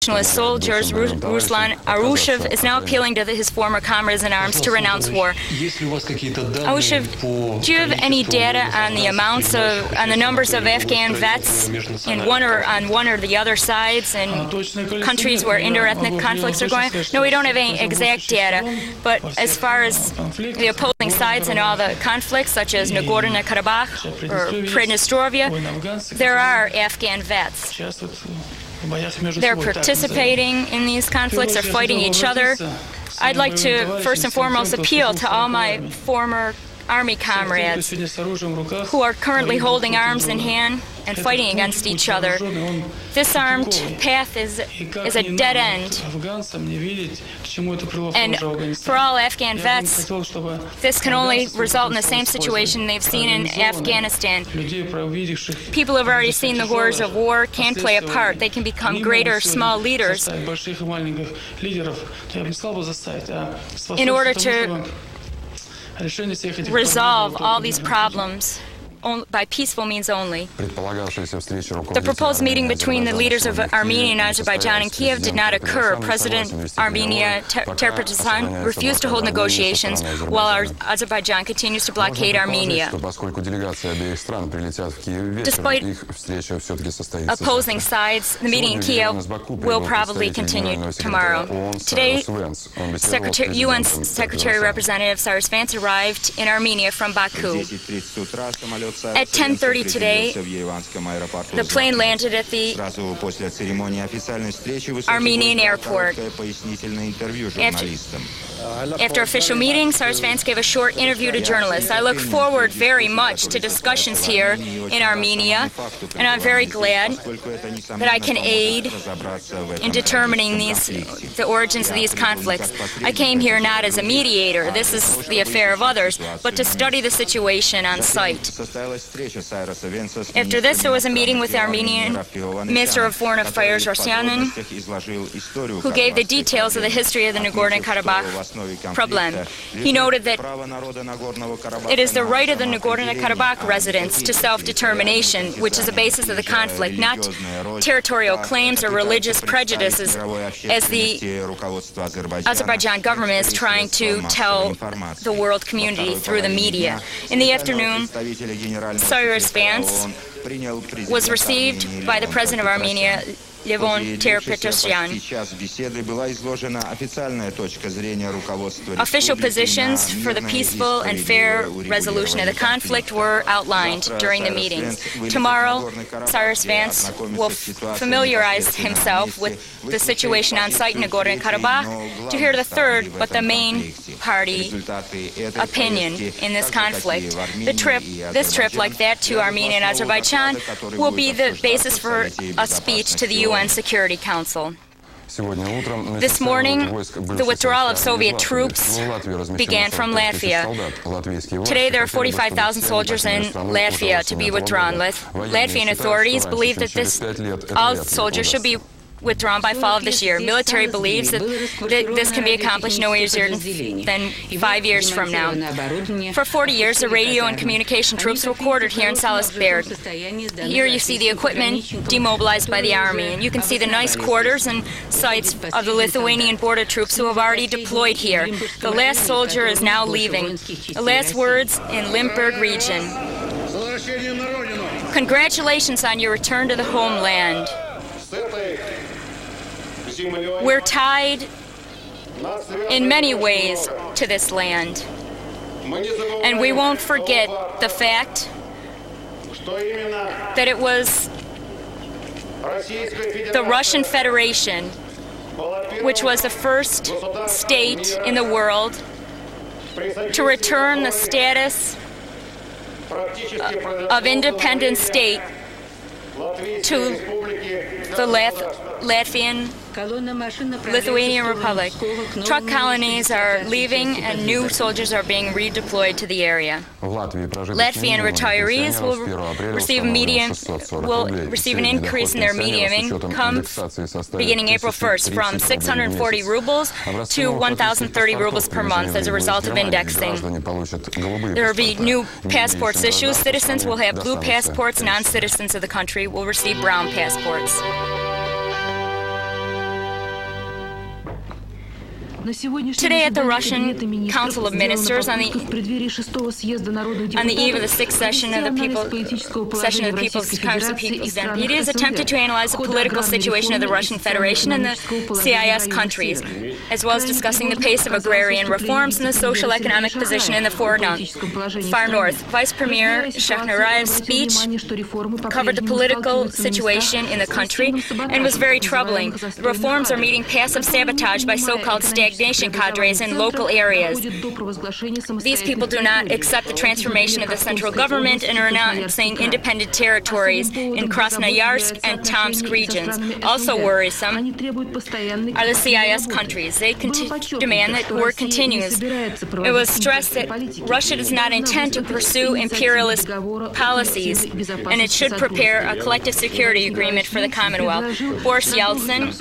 nationalist soldiers, Ruslan Arushev, is now appealing to his former comrades in arms to renounce war. Arushev, do you have any data on the numbers of Afghan vets on one or the other sides in countries where interethnic conflicts are going? No, we don't have any exact data, but as far as the opposing sides in all the conflicts, such as Nagorno-Karabakh or Pridnestrovia, there are Afghan vets. They're participating in these conflicts, they're fighting each other. I'd like to first and foremost appeal to all my former Army comrades who are currently holding arms in hand and fighting against each other. This armed path is a dead end. And for all Afghan vets, this can only result in the same situation they've seen in Afghanistan. People who have already seen the horrors of war can play a part. They can become great or small leaders in order to resolve all these problems by peaceful means only. The proposed meeting between the leaders of Armenia and Azerbaijan in Kiev did not occur. President Armenia Terpetosyan refused to hold negotiations while Azerbaijan continues to blockade Armenia. Despite opposing sides, the meeting in Kiev will probably continue tomorrow. Today, UN Secretary Representative Cyrus Vance arrived in Armenia from Baku. At 10:30 today, the plane landed at the Armenian airport. After official meeting, Cyrus Vance gave a short interview to journalists. I look forward very much to discussions here in Armenia, and I'm very glad that I can aid in determining the origins of these conflicts. I came here not as a mediator, this is the affair of others, but to study the situation on site. After this, there was a meeting with the Armenian Minister of Foreign Affairs, Rosyanin, who gave the details of the history of the Nagorno-Karabakh problem. He noted that it is the right of the Nagorno-Karabakh residents to self-determination, which is the basis of the conflict, not territorial claims or religious prejudices, as the Azerbaijan government is trying to tell the world community through the media. In the afternoon, Cyrus Vance was received by the President of Armenia, Levon Terpetosyan. Official positions for the peaceful and fair resolution of the conflict were outlined during the meetings. Tomorrow, Cyrus Vance will familiarize himself with the situation on site in Nagorno-Karabakh to hear the third, but the main party opinion in this conflict. This trip, like that to Armenia and Azerbaijan, will be the basis for a speech to the UN Security Council. This morning, the withdrawal of Soviet troops began from Latvia. Today, there are 45,000 soldiers in Latvia to be withdrawn. Latvian authorities believe that all soldiers should be withdrawn by fall of this year. Military believes that this can be accomplished no earlier than 5 years from now. For 40 years, the radio and communication troops were quartered here in Salisbury. Here you see the equipment demobilized by the army, and you can see the nice quarters and sites of the Lithuanian border troops who have already deployed here. The last soldier is now leaving. The last words in Limburg region. Congratulations on your return to the homeland. We're tied in many ways to this land, and we won't forget the fact that it was the Russian Federation, which was the first state in the world to return the status of independent state to the Latvian Lithuanian Republic. Truck colonies are leaving and new soldiers are being redeployed to the area. Latvian retirees will receive an increase in their median income beginning April 1st from 640 rubles to 1,030 rubles per month as a result of indexing. There will be new passports issued. Citizens will have blue passports. Non-citizens of the country will receive brown passports. Today at the Russian Council of Ministers, on the eve of the sixth session of the People's Congress of People's Deputies, attempted to analyze the political situation of the Russian Federation and the CIS countries, as well as discussing the pace of agrarian reforms and the social economic position in the far north. Vice Premier Shakhnaraev's speech covered the political situation in the country and was very troubling. The reforms are meeting passive sabotage by so-called stagnation cadres in local areas. These people do not accept the transformation of the central government and are announcing independent territories in Krasnoyarsk and Tomsk regions. Also worrisome are the CIS countries. They demand that war continues. It was stressed that Russia does not intend to pursue imperialist policies, and it should prepare a collective security agreement for the Commonwealth. Boris Yeltsin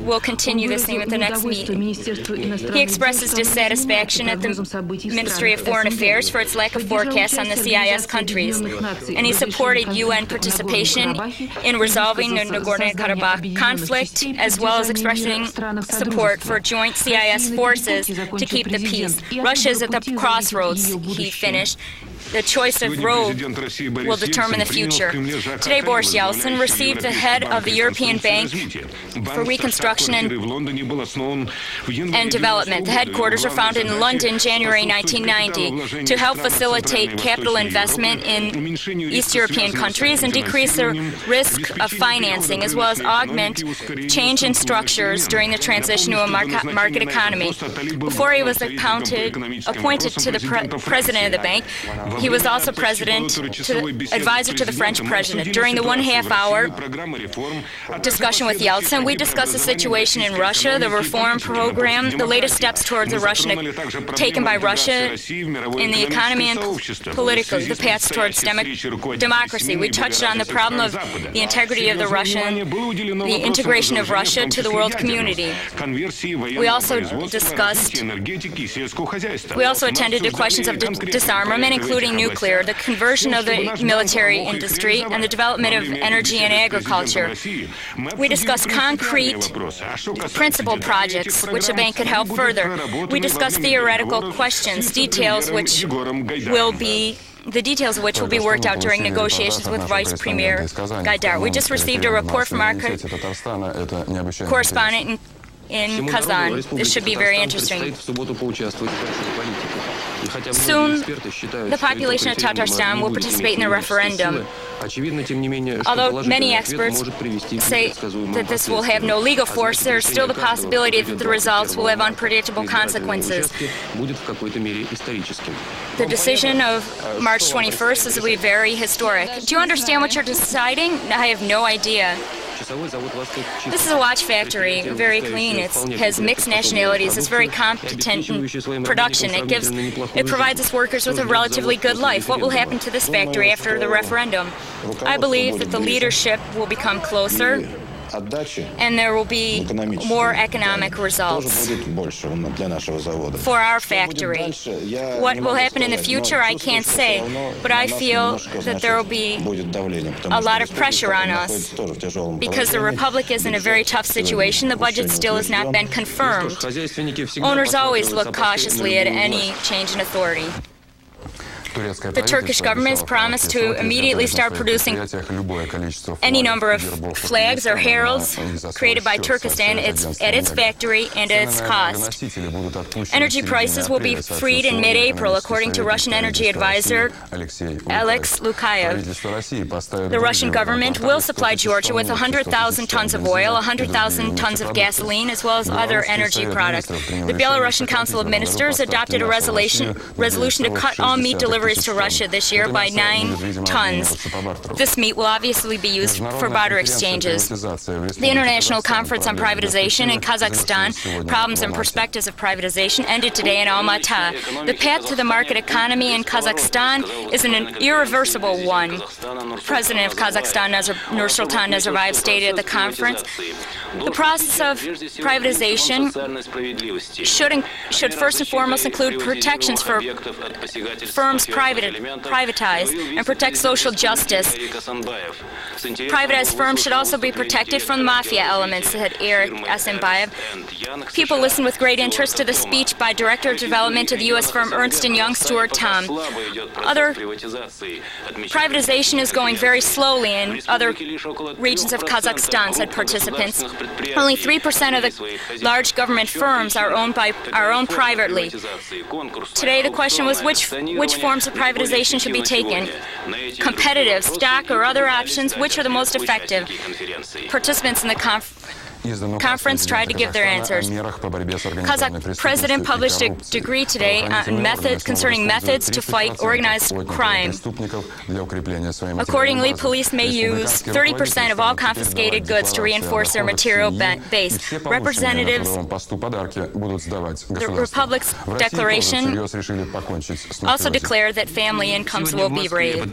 will continue this theme at the next meeting. He expresses dissatisfaction at the Ministry of Foreign Affairs for its lack of forecasts on the CIS countries, and he supported UN participation in resolving the Nagorno-Karabakh conflict, as well as expressing support for joint CIS forces to keep the peace. Russia is at the crossroads, he finished. The choice of road will determine the future. Today, Boris Yeltsin received the head of the European Bank for Reconstruction and Development. The headquarters are founded in London, January 1990, to help facilitate capital investment in East European countries and decrease the risk of financing, as well as augment change in structures during the transition to a market economy. Before he was appointed to the president of the bank, he was also advisor to the French president. During the 1.5 hour discussion with Yeltsin, we discussed the situation in Russia, the reform program, the latest steps towards taken by Russia in the economy and politically, the paths towards democracy. We touched on the problem of the integrity of the integration of Russia to the world community. We also attended to questions of disarmament, including nuclear, the conversion of the military industry, and the development of energy and agriculture. We discussed concrete principal projects which the bank could help further. We discussed theoretical questions, the details of which will be worked out during negotiations with Vice Premier Gaidar. We just received a report from our correspondent in Kazan. This should be very interesting. Soon, the population of Tatarstan will participate in the referendum. Although many experts say that this will have no legal force, there is still the possibility that the results will have unpredictable consequences. The decision of March 21st will be very historic. Do you understand what you're deciding? I have no idea. This is a watch factory, very clean. It has mixed nationalities. It's very competent in production. It provides its workers with a relatively good life. What will happen to this factory after the referendum? I believe that the leadership will become closer, and there will be more economic results for our factory. What will happen in the future, I can't say, but I feel that there will be a lot of pressure on us because the Republic is in a very tough situation. The budget still has not been confirmed. Owners always look cautiously at any change in authority. The Turkish government has promised to immediately start producing any number of flags or heralds created by Turkestan at its factory and at its cost. Energy prices will be freed in mid-April, according to Russian energy advisor Alex Lukayev. The Russian government will supply Georgia with 100,000 tons of oil, 100,000 tons of gasoline, as well as other energy products. The Belarusian Council of Ministers adopted a resolution to cut all meat deliveries to Russia this year by 9 tons. This meat will obviously be used for barter exchanges. The International Conference on Privatization in Kazakhstan, Problems and Perspectives of Privatization, ended today in Almaty. The path to the market economy in Kazakhstan is an irreversible one. President of Kazakhstan, Nursultan Nazarbayev, stated at the conference, the process of privatization should first and foremost include protections for firms privatized and protect social justice. Privatized firms should also be protected from mafia elements, said Eric Asimbayev. People listened with great interest to the speech by Director of Development of the U.S. firm Ernst & Young, Stuart Tom. Other privatization is going very slowly in other regions of Kazakhstan, said participants. Only 3% of the large government firms are owned privately. Today the question was which forms of privatization should be taken. Competitive, stock, or other options, which are the most effective? Participants in the conference tried to give their answers. Kazakh president published a decree today on concerning methods to fight organized crime. Accordingly, police may use 30% of all confiscated goods to reinforce their material base. Representatives, the Republic's declaration also declared that family incomes will be raised.